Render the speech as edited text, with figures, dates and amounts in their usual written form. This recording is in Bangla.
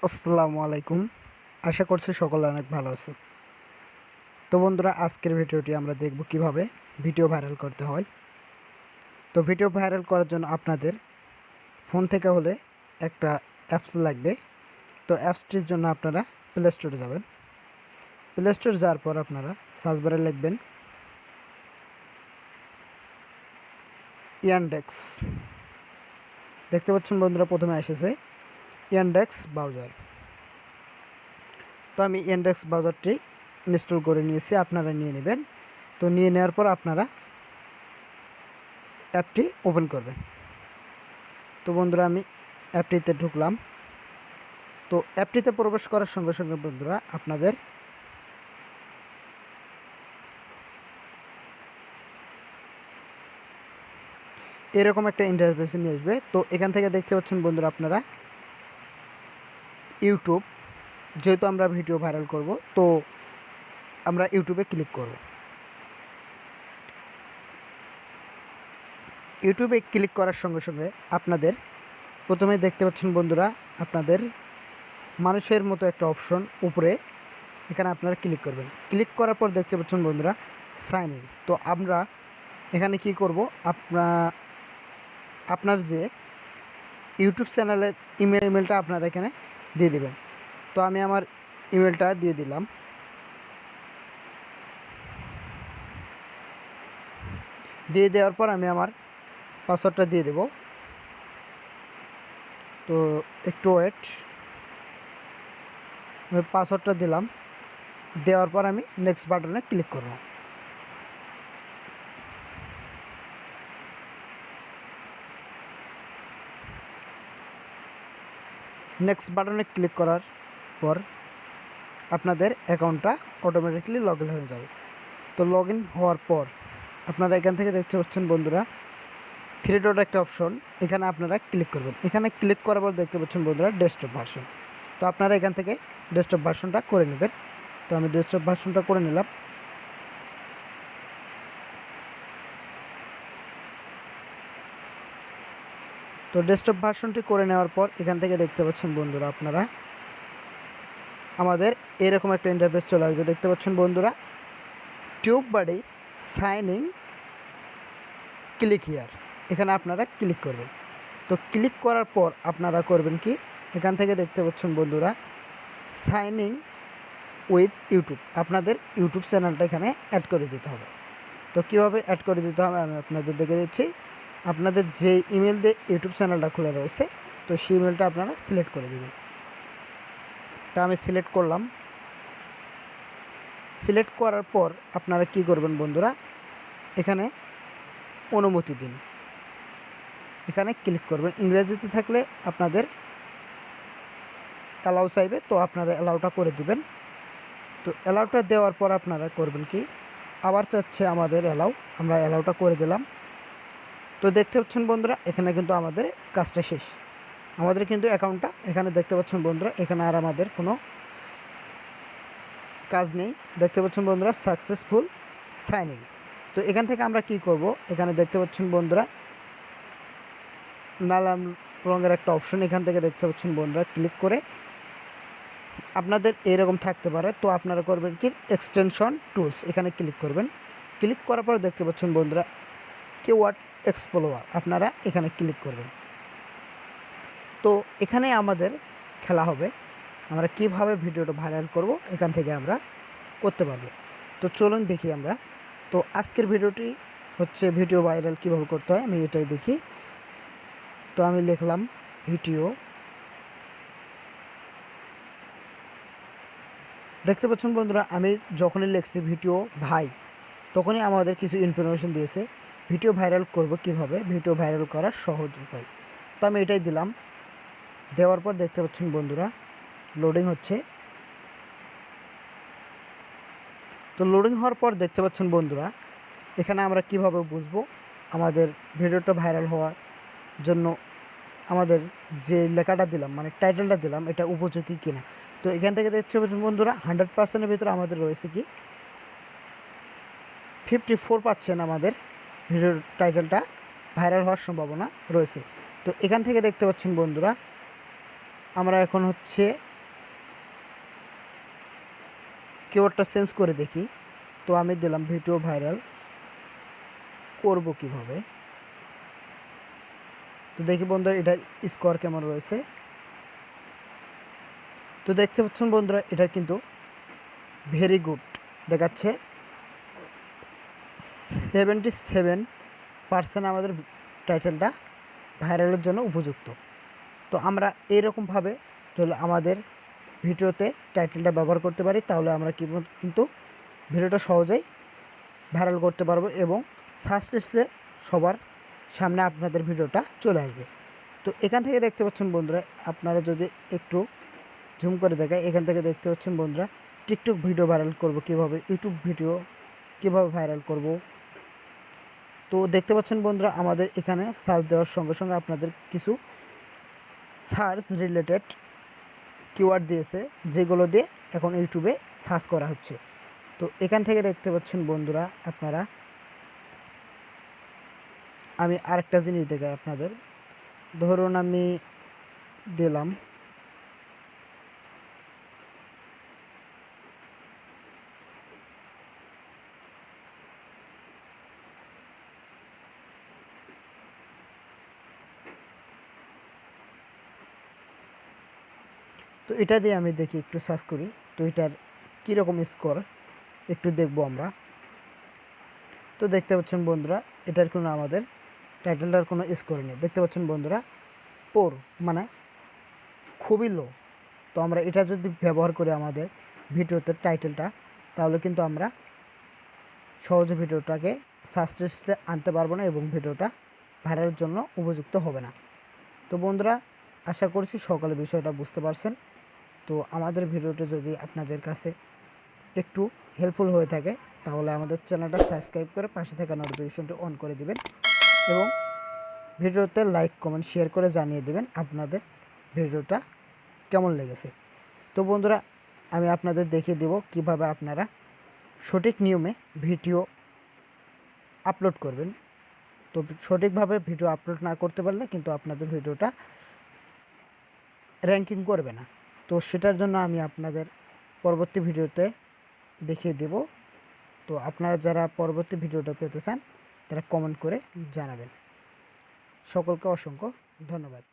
আসসালামু আলাইকুম। আশা করছি সকলে অনেক ভালো আছো। তো বন্ধুরা, আজকের ভিডিওটি আমরা দেখব কিভাবে ভিডিও ভাইরাল করতে হয়। তো ভিডিও ভাইরাল করার জন্য আপনাদের ফোন থেকে হলে একটা অ্যাপস লাগবে। তো অ্যাপসটির জন্য আপনারা প্লে স্টোরে যাবেন। প্লে স্টোর যাওয়ার পর আপনারা সার্চ বারে লিখবেন ইয়ানডেক্স। দেখতে পাচ্ছেন বন্ধুরা, প্রথমে এসেছে ইয়ানডেক্স ব্রাউজার। তো আমি ইয়ানডেক্স ব্রাউজারটি ইনস্টল করে নিয়েছি, আপনারা নিয়ে নেবেন। তো নিয়ে নেওয়ার পর আপনারা অ্যাপটি ওপেন করবেন। তো বন্ধুরা, আমি অ্যাপটিতে ঢুকলাম। তো অ্যাপটিতে প্রবেশ করার সঙ্গে সঙ্গে বন্ধুরা আপনাদের এরকম একটা ইন্টারফেসে নিয়ে আসবে। তো এখান থেকে দেখতে পাচ্ছেন বন্ধুরা আপনারা ইউটিউব, যেহেতু আমরা ভিডিও ভাইরাল করব, তো আমরা ইউটিউবে ক্লিক করব। ইউটিউবে ক্লিক করার সঙ্গে সঙ্গে আপনাদের প্রথমে দেখতে পাচ্ছেন বন্ধুরা আপনাদের মানুষের মতো একটা অপশন উপরে, এখানে আপনারা ক্লিক করবেন। ক্লিক করার পর দেখতে পাচ্ছেন বন্ধুরা সাইন ইন। তো আমরা এখানে কি করব, আপনার যে ইউটিউব চ্যানেলের ইমেলটা আপনারা এখানে দিয়ে দেবেন। তো আমি আমার ইমেলটা দিয়ে দিলাম। দিয়ে দেওয়ার পর আমি আমার পাসওয়ার্ডটা দিয়ে দেব। তো একটু ওয়েট, আমি পাসওয়ার্ডটা দিলাম। দেওয়ার পর আমি নেক্সট বাটনে ক্লিক করব। নেক্সট বাটনে ক্লিক করার পর আপনাদের অ্যাকাউন্টটা অটোমেটিকলি লগ ইন হয়ে যাবে। তো লগ ইন হওয়ার পর আপনারা এখান থেকে দেখতে পাচ্ছেন বন্ধুরা থ্রি ডট একটা অপশন, এখানে আপনারা ক্লিক করবেন। এখানে ক্লিক করার পর দেখতে পাচ্ছেন বন্ধুরা ডেস্কটপ ভার্সন। তো আপনারা এখান থেকে ডেস্কটপ ভার্সনটা করে নেবেন। তো আমি ডেস্কটপ ভার্সনটা করে নিলাম। তো ডেস্কটপ ভার্সনটি করে নেওয়ার পর এখান থেকে দেখতে পাচ্ছেন বন্ধুরা আপনারা আমাদের এরকম একটা ইন্টারফেস চলে আসবে। দেখতে পাচ্ছেন বন্ধুরা টিউব বাডি সাইনিং ক্লিক হিয়ার, এখানে আপনারা ক্লিক করবেন। তো ক্লিক করার পর আপনারা করবেন কি, এখান থেকে দেখতে পাচ্ছেন বন্ধুরা সাইনিং উইথ ইউটিউব, আপনাদের ইউটিউব চ্যানেলটা এখানে অ্যাড করে দিতে হবে। তো কীভাবে অ্যাড করে দিতে হবে আমি আপনাদের দেখে দিচ্ছি। আপনাদের যে ইমেল দিয়ে ইউটিউব চ্যানেলটা খুলে রয়েছে, তো সেই ইমেলটা আপনারা সিলেক্ট করে দেবেন। তা আমি সিলেক্ট করলাম। সিলেক্ট করার পর আপনারা কি করবেন বন্ধুরা, এখানে অনুমতি দিন, এখানে ক্লিক করবেন। ইংরেজিতে থাকলে আপনাদের অ্যালাউ চাইবে, তো আপনারা অ্যালাউটা করে দিবেন। তো অ্যালাউটা দেওয়ার পর আপনারা করবেন কি, আবার চাচ্ছে আমাদের অ্যালাউ, আমরা অ্যালাউটা করে দিলাম। তো দেখতে পাচ্ছেন বন্ধুরা এখানে কিন্তু আমাদের কাজটা শেষ। আমাদের কিন্তু অ্যাকাউন্টটা এখানে দেখতে পাচ্ছেন বন্ধুরা, এখানে আর আমাদের কোনো কাজ নেই। দেখতে পাচ্ছেন বন্ধুরা সাকসেসফুল সাইনিং। তো এখান থেকে আমরা কি করব, এখানে দেখতে পাচ্ছেন বন্ধুরা নানান রঙের একটা অপশন, এখান থেকে দেখতে পাচ্ছেন বন্ধুরা ক্লিক করে আপনাদের এরকম থাকতে পারে। তো আপনারা করবেন কি, এক্সটেনশন টুলস, এখানে ক্লিক করবেন। ক্লিক করার পর দেখতে পাচ্ছেন বন্ধুরা কিওয়ার্ড এক্সপ্লোরার, আপনারা এখানে ক্লিক করবেন। তো এখানে আমাদের খেলা হবে, আমরা কিভাবে ভিডিওটা ভাইরাল করব এখান থেকে আমরা করতে পারবো। তো চলুন দেখি আমরা। তো আজকের ভিডিওটি হচ্ছে ভিডিও ভাইরাল কীভাবে করতে হয়, আমি এটাই দেখি। তো আমি লিখলাম ভিডিও, দেখতে পাচ্ছেন বন্ধুরা আমি যখনই লিখছি ভিডিও ভাই, তখনই আমাদের কিছু ইনফরমেশন দিয়েছে ভিডিও ভাইরাল করব কিভাবে, ভিডিও ভাইরাল করার সহজ উপায়। তো আমি এটাই দিলাম। দেওয়ার পর দেখতে পাচ্ছেন বন্ধুরা লোডিং হচ্ছে। তো লোডিং হওয়ার পর দেখতে পাচ্ছেন বন্ধুরা এখানে আমরা কিভাবে বুঝবো আমাদের ভিডিওটা ভাইরাল হওয়ার জন্য আমাদের যে লেখাটা দিলাম, মানে টাইটেলটা দিলাম, এটা উপযোগী কিনা। তো এখান থেকে দেখতে পাচ্ছেন বন্ধুরা 100%-এর ভিতরে আমাদের রয়েছে কি 54% আমাদের ভিডিওর টাইটেলটা ভাইরাল হওয়ার সম্ভাবনা রয়েছে। তো এখান থেকে দেখতে পাচ্ছেন বন্ধুরা আমরা এখন হচ্ছে কিওয়ার্ডটা চেঞ্জ করে দেখি। তো আমি দিলাম ভিডিও ভাইরাল করব কিভাবে। তো দেখি বন্ধুরা এটার স্কোর কেমন রয়েছে। তো দেখতে পাচ্ছেন বন্ধুরা এটা কিন্তু ভেরি গুড দেখাচ্ছে, 77% আমাদের টাইটেলটা ভাইরালের জন্য উপযুক্ত। তো আমরা এইরকমভাবে যদি আমাদের ভিডিওতে টাইটেলটা ব্যবহার করতে পারি তাহলে আমরা কিন্তু ভিডিওটা সহজেই ভাইরাল করতে পারবো এবং সার্চ লিস্টে সবার সামনে আপনাদের ভিডিওটা চলে আসবে। তো এখান থেকে দেখতে পাচ্ছেন বন্ধুরা, আপনারা যদি একটু জুম করে দেখায়, এখান থেকে দেখতে পাচ্ছেন বন্ধুরা টিকটক ভিডিও ভাইরাল করব কিভাবে, ইউটিউব ভিডিও কিভাবে ভাইরাল করব। তো দেখতে পাচ্ছেন বন্ধুরা আমাদের এখানে সার্চ দেওয়ার সঙ্গে সঙ্গে আপনাদের কিছু সার্চ রিলেটেড কিওয়ার্ড দিয়েছে, যেগুলো দিয়ে এখন ইউটিউবে সার্চ করা হচ্ছে। তো এখান থেকে দেখতে পাচ্ছেন বন্ধুরা আপনারা, আমি আরেকটা জিনিস দেখাই আপনাদের। ধরুন আমি দিলাম তো এটা দিয়ে আমি দেখি একটু সার্চ করি, তো এটার কীরকম স্কোর একটু দেখব আমরা। তো দেখতে পাচ্ছেন বন্ধুরা এটার কোনো আমাদের টাইটেলটার কোনো স্কোর নেই। দেখতে পাচ্ছেন বন্ধুরা পোর মানে খুবই লো। তো আমরা এটা যদি ব্যবহার করি আমাদের ভিডিওতে টাইটেলটা, তাহলে কিন্তু আমরা সহজে ভিডিওটাকে সার্চ লিস্টে আনতে পারবো না এবং ভিডিওটা ভাইরালের জন্য উপযুক্ত হবে না। তো বন্ধুরা আশা করছি সকলে বিষয়টা বুঝতে পারছেন। তো আমাদের ভিডিওটা যদি আপনাদের কাছে একটু হেল্পফুল হয়ে থাকে তাহলে আমাদের চ্যানেলটা সাবস্ক্রাইব করে পাশে থাকা নোটিফিকেশনটি অন করে দিবেন এবং ভিডিওতে লাইক কমেন্ট শেয়ার করে জানিয়ে দেবেন আপনাদের ভিডিওটা কেমন লেগেছে। তো বন্ধুরা আমি আপনাদের দেখিয়ে দেব কিভাবে আপনারা সঠিক নিয়মে ভিডিও আপলোড করবেন। তো সঠিকভাবে ভিডিও আপলোড না করতে পারলে কিন্তু আপনাদের ভিডিওটা র্যাঙ্কিং করবে না। তো সেটার জন্য আমি আপনাদের পরবর্তী ভিডিওতে দেখিয়ে দেব। তো আপনারা যারা পরবর্তী ভিডিওটা পেতে চান তারা কমেন্ট করে জানাবেন। সকলকে অসংখ্য ধন্যবাদ।